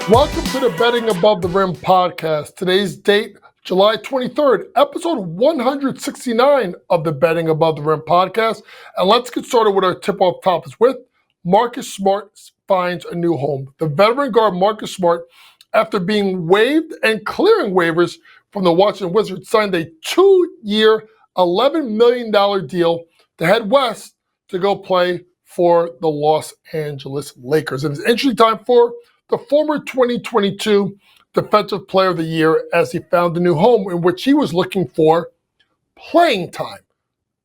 Welcome to the Betting Above the Rim podcast. Today's date, July 23rd, episode 169 of the Betting Above the Rim podcast. And let's get started with our tip-off topics with Marcus Smart finds a new home. The veteran guard Marcus Smart, after being waived and clearing waivers from the Washington Wizards, signed a 2-year, $11 million deal to head west to go play for the Los Angeles Lakers. And it's an interesting time for the former 2022 Defensive Player of the Year as he found a new home in which he was looking for playing time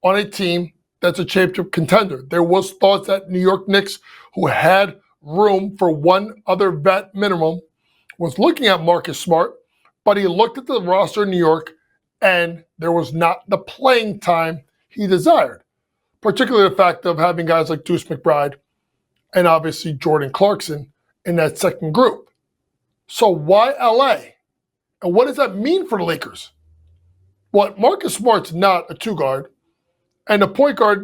on a team that's a championship contender. There was thoughts that New York Knicks, who had room for one other vet minimum, was looking at Marcus Smart, but he looked at the roster in New York and there was not the playing time he desired, particularly the fact of having guys like Deuce McBride and obviously Jordan Clarkson in that second group. So why LA? And what does that mean for the Lakers? Well, Marcus Smart's not a two-guard, and the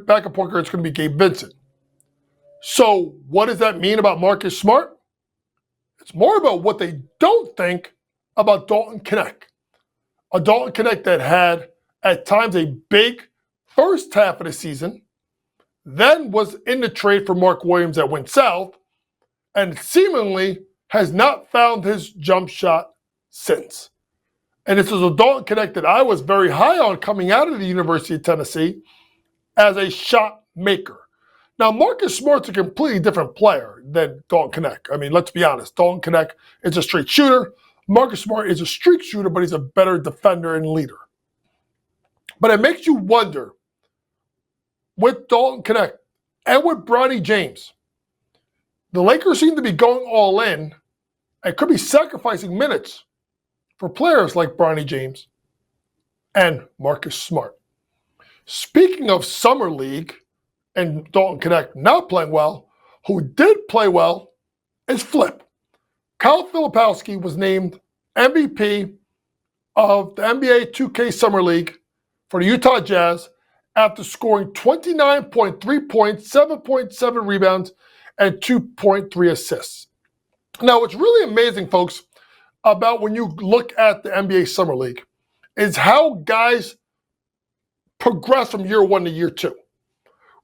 backup point guard is going to be Gabe Vincent. So what does that mean about Marcus Smart? It's more about what they don't think about Dalton Knecht. A Dalton Knecht that had, at times, a big first half of the season, then was in the trade for Mark Williams that went south, and seemingly has not found his jump shot since. And this is a Dalton Knecht that I was very high on coming out of the University of Tennessee as a shot maker. Now, Marcus Smart's a completely different player than Dalton Knecht. I mean, let's be honest. Dalton Knecht is a straight shooter. Marcus Smart is a streak shooter, but he's a better defender and leader. But it makes you wonder, with Dalton Knecht and with Bronny James, the Lakers seem to be going all in and could be sacrificing minutes for players like Bronny James and Marcus Smart. Speaking of Summer League and Dalton Knecht not playing well, who did play well is Flip. Kyle Filipowski was named MVP of the NBA 2K Summer League for the Utah Jazz after scoring 29.3 points, 7.7 rebounds, and 2.3 assists. Now, what's really amazing, folks, about when you look at the NBA Summer League is how guys progress from year one to year two,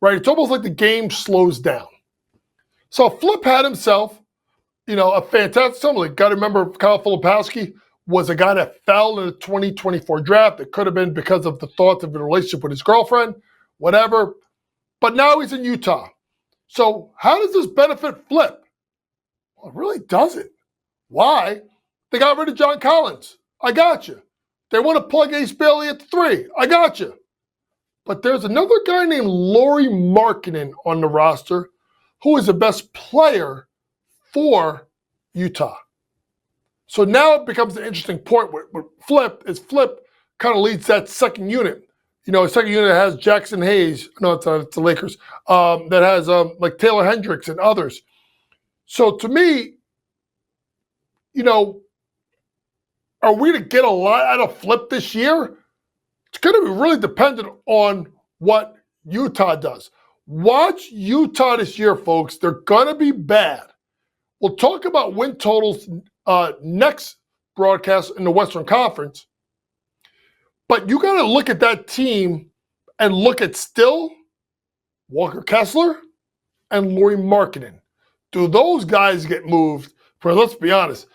right? It's almost like the game slows down. So Flip had himself, a fantastic Summer League. Got to remember, Kyle Filipowski was a guy that fell in the 2024 draft. It could have been because of the thoughts of a relationship with his girlfriend, whatever. But now he's in Utah. So how does this benefit Flip? Well, it really doesn't. Why? They got rid of John Collins. I got you. They want to plug Ace Bailey at the 3. I got you. But there's another guy named Lauri Markkanen on the roster who is the best player for Utah. So now it becomes an interesting point with Flip kind of leads that second unit. A second unit that has Jackson Hayes. No, it's the Lakers. That has like Taylor Hendricks and others. So to me, are we to get a lot out of Flip this year? It's going to be really dependent on what Utah does. Watch Utah this year, folks. They're going to be bad. We'll talk about win totals next broadcast in the Western Conference. But you got to look at that team and look at still Walker Kessler and Lauri Markkanen. Do those guys get moved? For let's be honest,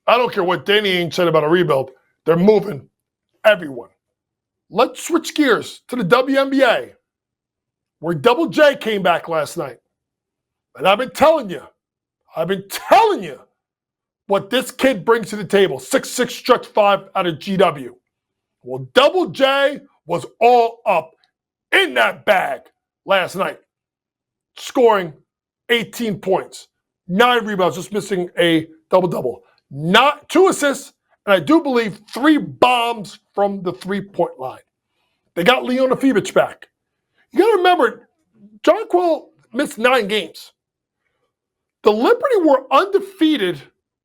I don't care what Danny Ainge said about a rebuild. They're moving everyone. Let's switch gears to the WNBA, where Double J came back last night. And I've been telling you what this kid brings to the table. 6'6", stretch 5 out of GW. Well, Double J was all up in that bag last night, scoring 18 points, 9 rebounds, just missing a double-double. Not 2 assists, and I do believe 3 bombs from the 3-point line. They got Leona Febic back. You got to remember, Jonquel missed 9 games. The Liberty were undefeated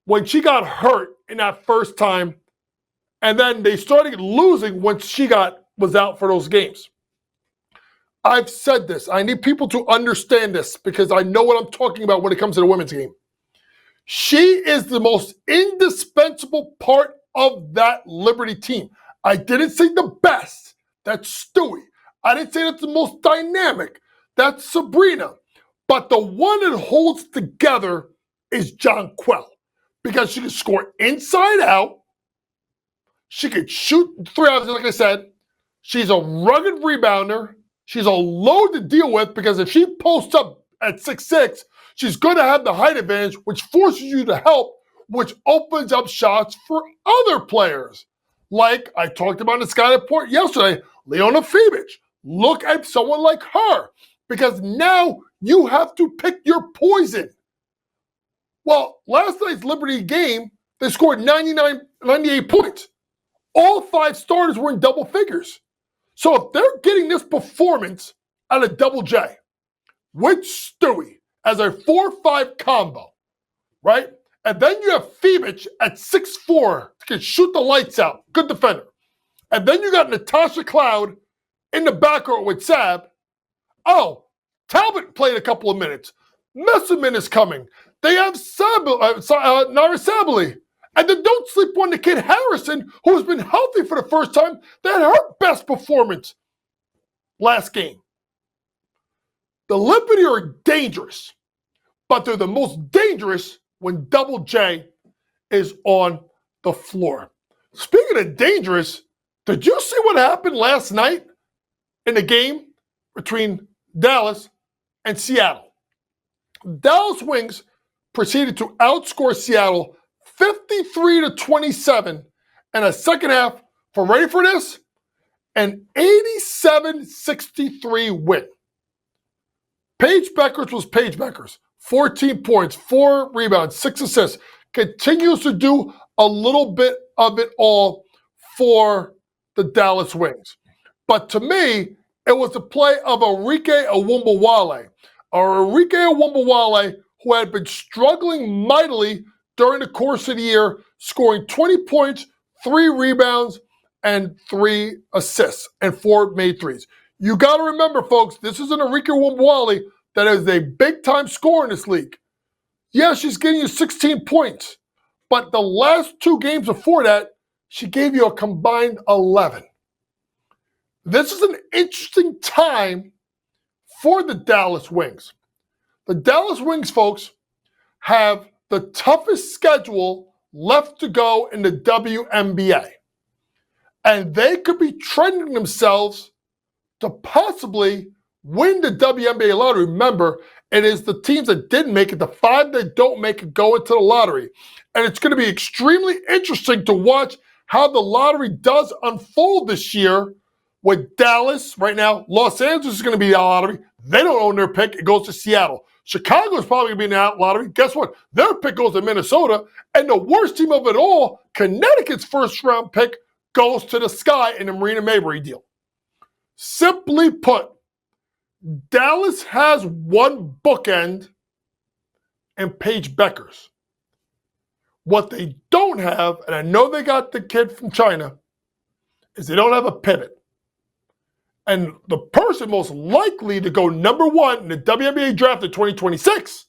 when she got hurt in that first time, and then they started losing when she was out for those games. I've said this. I need people to understand this because I know what I'm talking about when it comes to the women's game. She is the most indispensable part of that Liberty team. I didn't say the best. That's Stewie. I didn't say that's the most dynamic. That's Sabrina. But the one that holds together is Jonquel, because she can score inside out. She could shoot 3 ounces, like I said. She's a rugged rebounder. She's a load to deal with, because if she posts up at 6'6", she's going to have the height advantage, which forces you to help, which opens up shots for other players. Like I talked about in the Sky Report yesterday, Leona Fibic. Look at someone like her, because now you have to pick your poison. Well, last night's Liberty game, they scored 98 points. All 5 starters were in double figures. So if they're getting this performance out of Double J with Stewie as a 4-5 combo, right? And then you have Fibic at 6'4", can shoot the lights out, good defender. And then you got Natasha Cloud in the backcourt with Sab. Oh, Talbot played a couple of minutes. Messerman is coming. They have Naira Sabali. And then don't sleep on the kid Harrison, who has been healthy for the first time. That had her best performance last game. The Liberty are dangerous, but they're the most dangerous when Double J is on the floor. Speaking of dangerous, did you see what happened last night in the game between Dallas and Seattle? Dallas Wings proceeded to outscore Seattle 53-27 in a second half for, ready for this, an 87-63 win. Paige Bueckers was Paige Bueckers. 14 points, 4 rebounds, 6 assists. Continues to do a little bit of it all for the Dallas Wings. But to me, it was the play of Arike Ogunbowale. Arike Ogunbowale, who had been struggling mightily during the course of the year, scoring 20 points, 3 rebounds, and 3 assists, and 4 made threes. You got to remember, folks, this is an Arike Ogunbowale that is a big-time scorer in this league. Yeah, she's getting you 16 points, but the last 2 games before that, she gave you a combined 11. This is an interesting time for the Dallas Wings. The Dallas Wings, folks, have the toughest schedule left to go in the WNBA. And they could be trending themselves to possibly win the WNBA lottery. Remember, it is the teams that didn't make it, the 5 that don't make it, go into the lottery. And it's going to be extremely interesting to watch how the lottery does unfold this year with Dallas. Right now, Los Angeles is going to be the lottery. They don't own their pick. It goes to Seattle. Chicago is probably going to be in the lottery. Guess what? Their pick goes to Minnesota. And the worst team of it all, Connecticut's first-round pick, goes to the Sky in the Marina Mabrey deal. Simply put, Dallas has one bookend and Paige Bueckers. What they don't have, and I know they got the kid from China, is they don't have a pivot. And the person most likely to go number 1 in the WNBA draft in 2026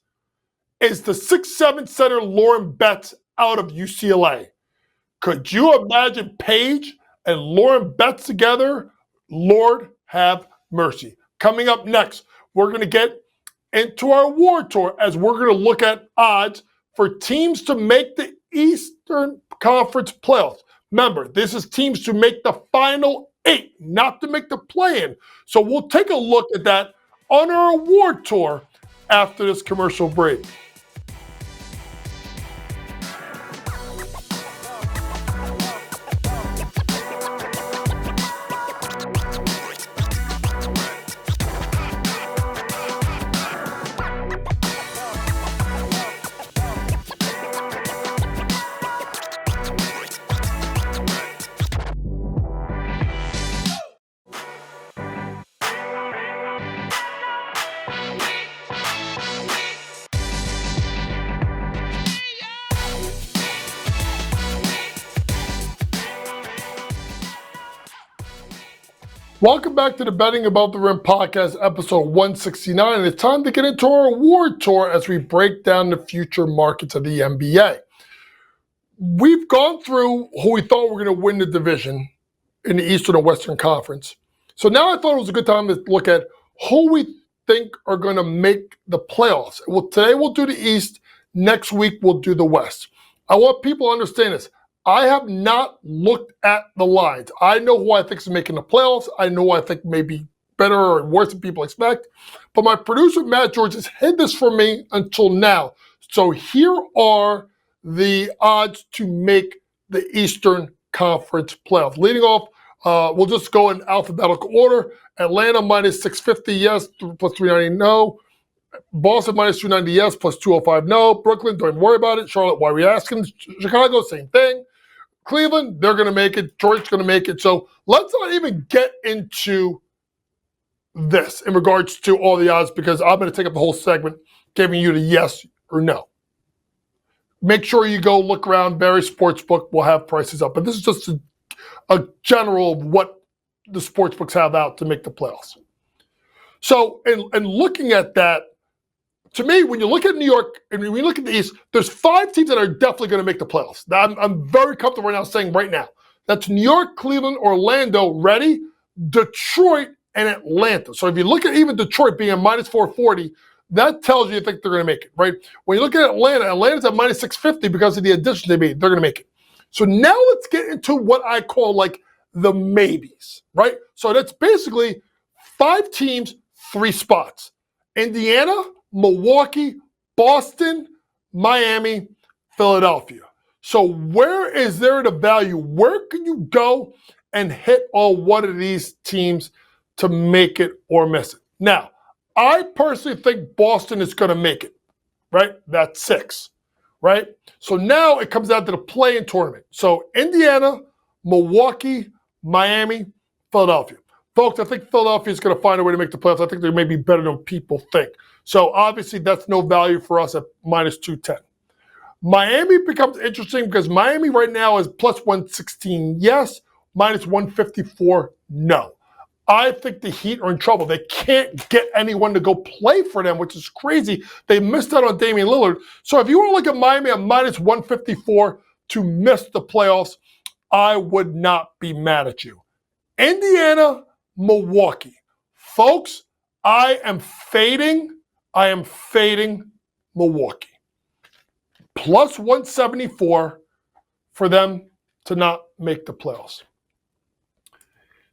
is the 6'7" center Lauren Betts out of UCLA. Could you imagine Paige and Lauren Betts together? Lord have mercy. Coming up next, we're going to get into our award tour as we're going to look at odds for teams to make the Eastern Conference playoffs. Remember, this is teams to make the final 8, not to make the play-in. So we'll take a look at that on our award tour after this commercial break. Welcome back to the Betting Above the Rim podcast, episode 169. And it's time to get into our award tour as we break down the future markets of the NBA. We've gone through who we thought were going to win the division in the Eastern and Western Conference. So now I thought it was a good time to look at who we think are going to make the playoffs. Well, today we'll do the East. Next week we'll do the West. I want people to understand this. I have not looked at the lines. I know who I think is making the playoffs. I know who I think may be better or worse than people expect. But my producer, Matt George, has hid this from me until now. So here are the odds to make the Eastern Conference playoffs. Leading off, we'll just go in alphabetical order. Atlanta minus 650, yes, plus 390, no. Boston minus 290, yes, plus 205, no. Brooklyn, don't even worry about it. Charlotte, why are we asking? Chicago, same thing. Cleveland, they're going to make it. Detroit's going to make it. So let's not even get into this in regards to all the odds, because I'm going to take up the whole segment giving you the yes or no. Make sure you go look around. Various sportsbook will have prices up. But this is just a general of what the sportsbooks have out to make the playoffs. So in looking at that, to me, when you look at New York and when you look at the East, there's 5 teams that are definitely going to make the playoffs. I'm very comfortable right now saying right now. That's New York, Cleveland, Orlando, ready, Detroit, and Atlanta. So if you look at even Detroit being a minus 440, that tells you think they're going to make it, right? When you look at Atlanta, Atlanta's at minus 650 because of the addition they made. They're going to make it. So now let's get into what I call like the maybes, right? So that's basically 5 teams, 3 spots. Indiana, Milwaukee, Boston, Miami, Philadelphia. So where is there the value? Where can you go and hit on one of these teams to make it or miss it? Now, I personally think Boston is going to make it, right? That's 6, right? So now it comes down to the play-in tournament. So Indiana, Milwaukee, Miami, Philadelphia. Folks, I think Philadelphia is going to find a way to make the playoffs. I think they may be better than people think. So obviously that's no value for us at minus 210. Miami becomes interesting because Miami right now is plus 116, yes, minus 154, no. I think the Heat are in trouble. They can't get anyone to go play for them, which is crazy. They missed out on Damian Lillard. So if you want to look at Miami at minus 154 to miss the playoffs, I would not be mad at you. Indiana, Milwaukee. Folks, I am fading Milwaukee. Plus 174 for them to not make the playoffs.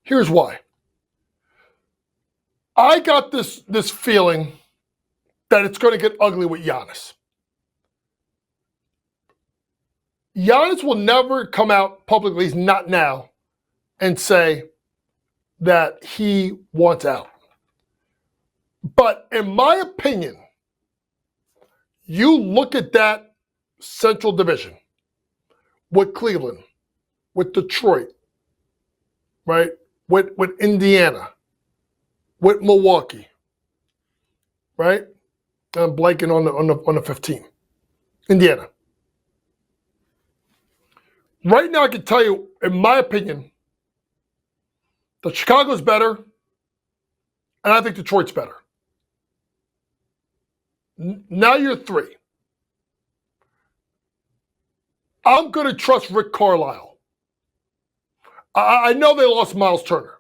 Here's why. I got this feeling that it's going to get ugly with Giannis. Giannis will never come out publicly, he's not now, and say that he wants out. But in my opinion, you look at that Central Division with Cleveland, with Detroit, right? With Indiana, with Milwaukee, right? I'm blanking on the 15. Indiana. Right now, I can tell you, in my opinion, that Chicago's better, and I think Detroit's better. Now you're 3. I'm going to trust Rick Carlisle. I know they lost Miles Turner.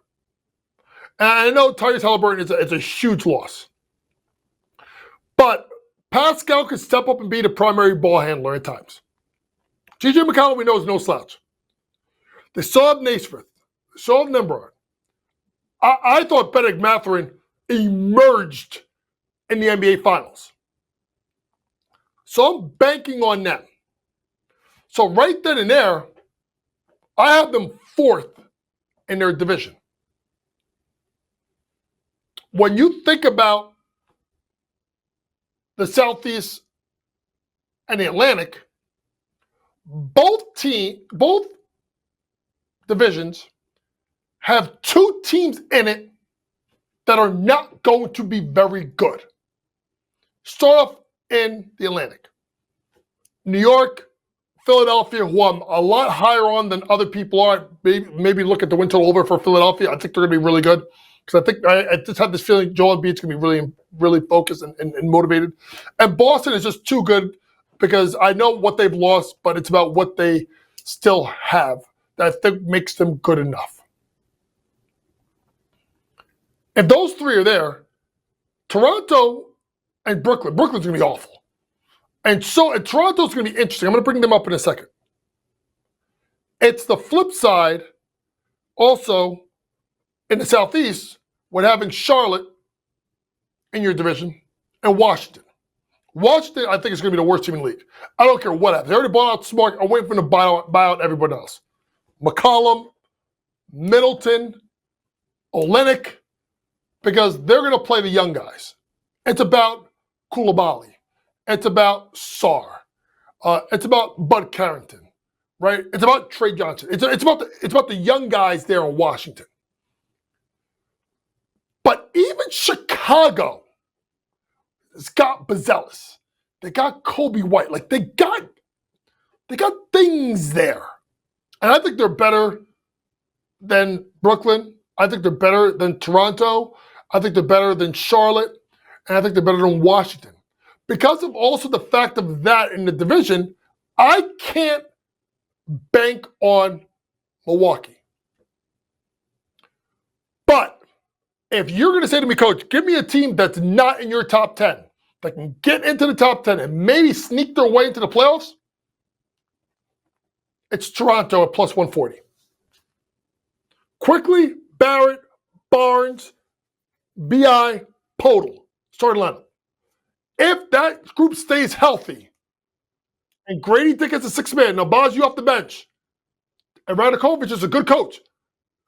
And I know Tyrese Halliburton is a huge loss. But Pascal can step up and be the primary ball handler at times. T.J. McConnell, we know, is no slouch. They still have Naismith. They still have Nimrod. I thought Bennedict Mathurin emerged in the NBA Finals. So I'm banking on them. So right then and there, I have them 4th in their division. When you think about the Southeast and the Atlantic, both divisions have 2 teams in it that are not going to be very good. Start off in the Atlantic. New York, Philadelphia, who I'm a lot higher on than other people are. Maybe look at the win total over for Philadelphia. I think they're going to be really good because I just have this feeling Joel Embiid's going to be really focused and motivated. And Boston is just too good because I know what they've lost, but it's about what they still have that I think makes them good enough. If those three are there, Toronto and Brooklyn's going to be awful. And Toronto's going to be interesting. I'm going to bring them up in a second. It's the flip side also in the Southeast with having Charlotte in your division and Washington. Washington, I think, is going to be the worst team in the league. I don't care what happens. They already bought out Smart. I'm waiting for them to buy out everybody else. McCollum, Middleton, Olynyk, because they're going to play the young guys. It's about Coulibaly. It's about Sarr. It's about Bud Carrington, right? It's about Trey Johnson. It's about the young guys there in Washington. But even Chicago has got Bazelis. They got Kobe White. Like they got things there, and I think they're better than Brooklyn. I think they're better than Toronto. I think they're better than Charlotte, and I think they're better than Washington. Because of also the fact of that in the division, I can't bank on Milwaukee. But if you're going to say to me, Coach, give me a team that's not in your top 10, that can get into the top 10 and maybe sneak their way into the playoffs, it's Toronto at plus 140. Quickly, Barrett, Barnes, B.I., Podol, starting lineup. If that group stays healthy and Grady Dick is a sixth man, now Boz you off the bench, and Radakovich is a good coach,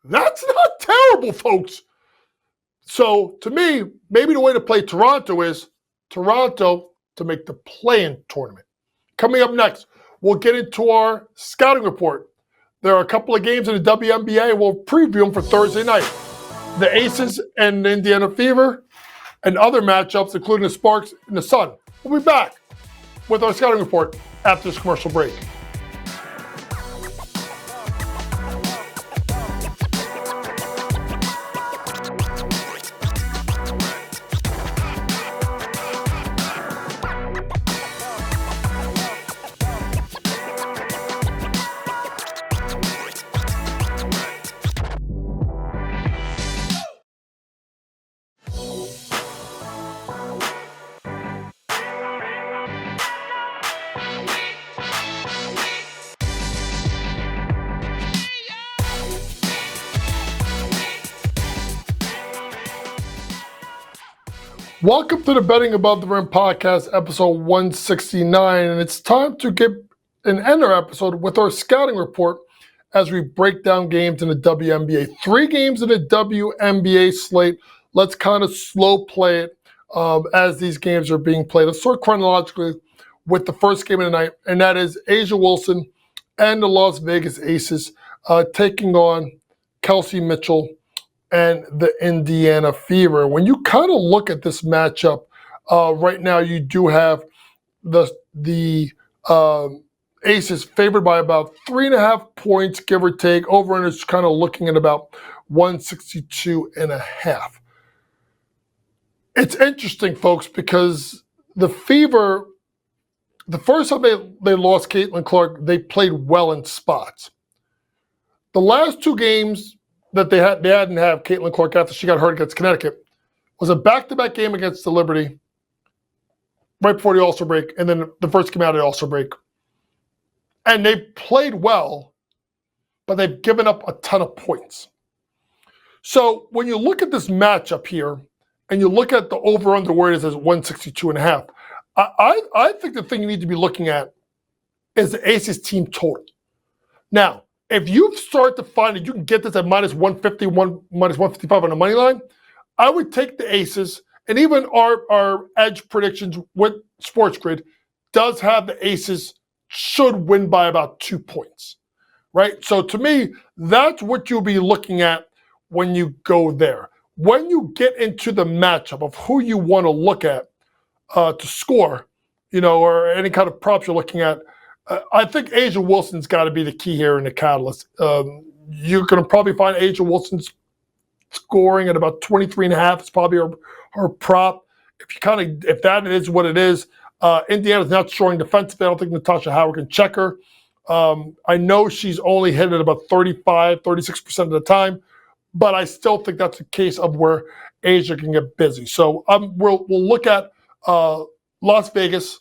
that's not terrible, folks. So to me, maybe the way to play Toronto is Toronto to make the play-in tournament. Coming up next, we'll get into our scouting report. There are a couple of games in the WNBA. We'll preview them for Thursday night. The Aces and the Indiana Fever, and other matchups, including the Sparks and the Sun. We'll be back with our scouting report after this commercial break. Welcome to the Betting Above the Rim podcast, episode 169, and it's time to get and end our episode with our scouting report as we break down games in the WNBA. 3 games in the WNBA slate. Let's kind of slow play it as these games are being played. Let's start chronologically with the first game of the night, and that is Asia Wilson and the Las Vegas Aces taking on Kelsey Mitchell and the Indiana Fever. When you kind of look at this matchup right now, you do have the Aces favored by about 3.5 points, give or take. Over and it's kind of looking at about 162.5. It's interesting, folks, because the Fever, the first time they lost Caitlin Clark, they played well in spots. The last 2 games that they hadn't have Caitlin Clark after she got hurt against Connecticut was a back-to-back game against the Liberty right before the All-Star break, and then the first came out of the All-Star break. And they played well, but they've given up a ton of points. So when you look at this matchup here, and you look at the over-under where it is as 162.5, I think the thing you need to be looking at is the Aces team total. Now, if you start to find that you can get this at minus 150, minus 155 on the money line, I would take the Aces, and even our edge predictions with Sports Grid does have the Aces should win by about 2 points, right? So to me, that's what you'll be looking at when you go there. When you get into the matchup of who you want to look at to score, or any kind of props you're looking at, I think Asia Wilson's got to be the key here in the catalyst. You're going to probably find Asia Wilson's scoring at about 23.5. It's probably her prop. If that is what it is, Indiana's not scoring defensively. I don't think Natasha Howard can check her. I know she's only hit it about 35, 36% of the time, but I still think that's a case of where Asia can get busy. So we'll look at Las Vegas,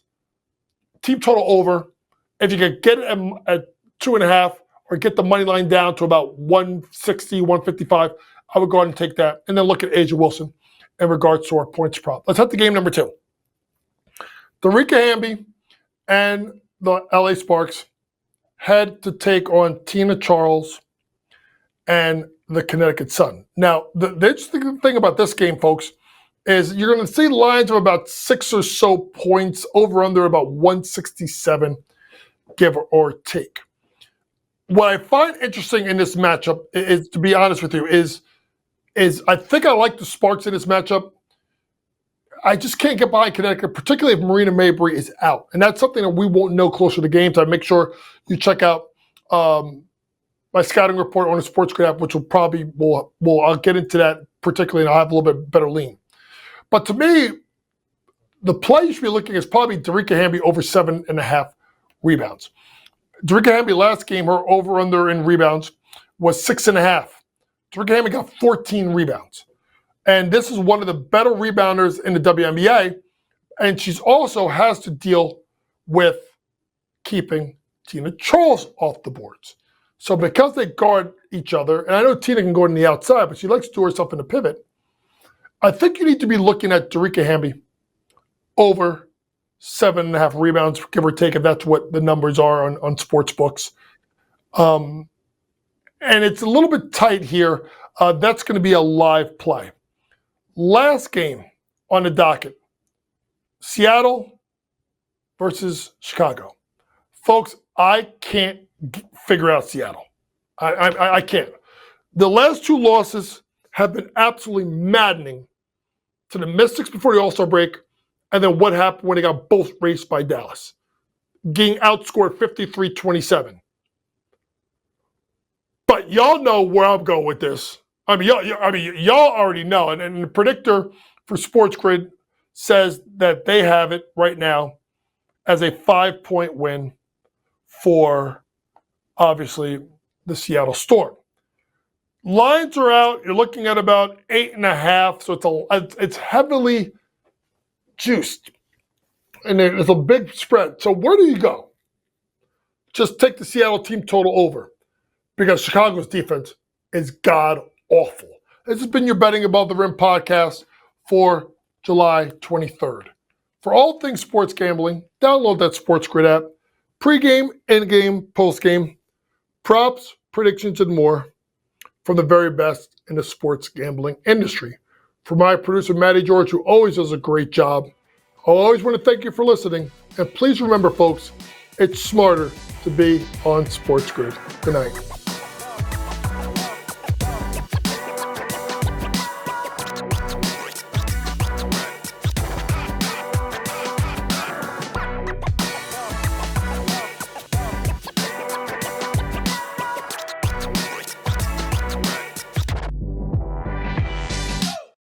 team total over. If you can get it at 2.5 or get the money line down to about 160, 155, I would go ahead and take that. And then look at Asia Wilson in regards to our points prop. Let's hit the game number 2. The Arike Hamby and the LA Sparks had to take on Tina Charles and the Connecticut Sun. Now, the interesting thing about this game, folks, is you're going to see lines of about 6 or so points, over under about 167, give or take. What I find interesting in this matchup is, to be honest with you, is I think I like the Sparks in this matchup. I just can't get behind Connecticut, particularly if Marina Mabrey is out. And that's something that we won't know closer to the game. So I make sure you check out my scouting report on the Sports Grid app, which I'll get into that particularly, and I'll have a little bit better lean. But to me, the play you should be looking at is probably Arike Hamby over 7.5 rebounds. Arike Hamby last game, her over-under in rebounds was 6.5. Arike Hamby got 14 rebounds. And this is one of the better rebounders in the WNBA. And she's also has to deal with keeping Tina Charles off the boards. So because they guard each other, and I know Tina can go on the outside, but she likes to do herself in the pivot, I think you need to be looking at Arike Hamby over 7.5 rebounds, give or take, if that's what the numbers are on sports books. And it's a little bit tight here. That's going to be a live play. Last game on the docket, Seattle versus Chicago. Folks, I can't figure out Seattle. I can't. The last 2 losses have been absolutely maddening to the Mystics before the All-Star break, and then what happened when they got both raced by Dallas, getting outscored 53-27. But y'all know where I'm going with this. Y'all already know, and the predictor for Sports Grid says that they have it right now as a 5-point win for, obviously, the Seattle Storm. Lines are out. You're looking at about 8.5, so it's heavily juiced, and it's a big spread. So where do you go? Just take the Seattle team total over, because Chicago's defense is god-awful. This has been your Betting Above the Rim podcast for July 23rd. For all things sports gambling, download that Sports Grid app. Pre-game, in-game, post-game, props, predictions, and more from the very best in the sports gambling industry. For my producer, Matty George, who always does a great job, I always want to thank you for listening. And please remember, folks, it's smarter to be on Sports Grid. Good night.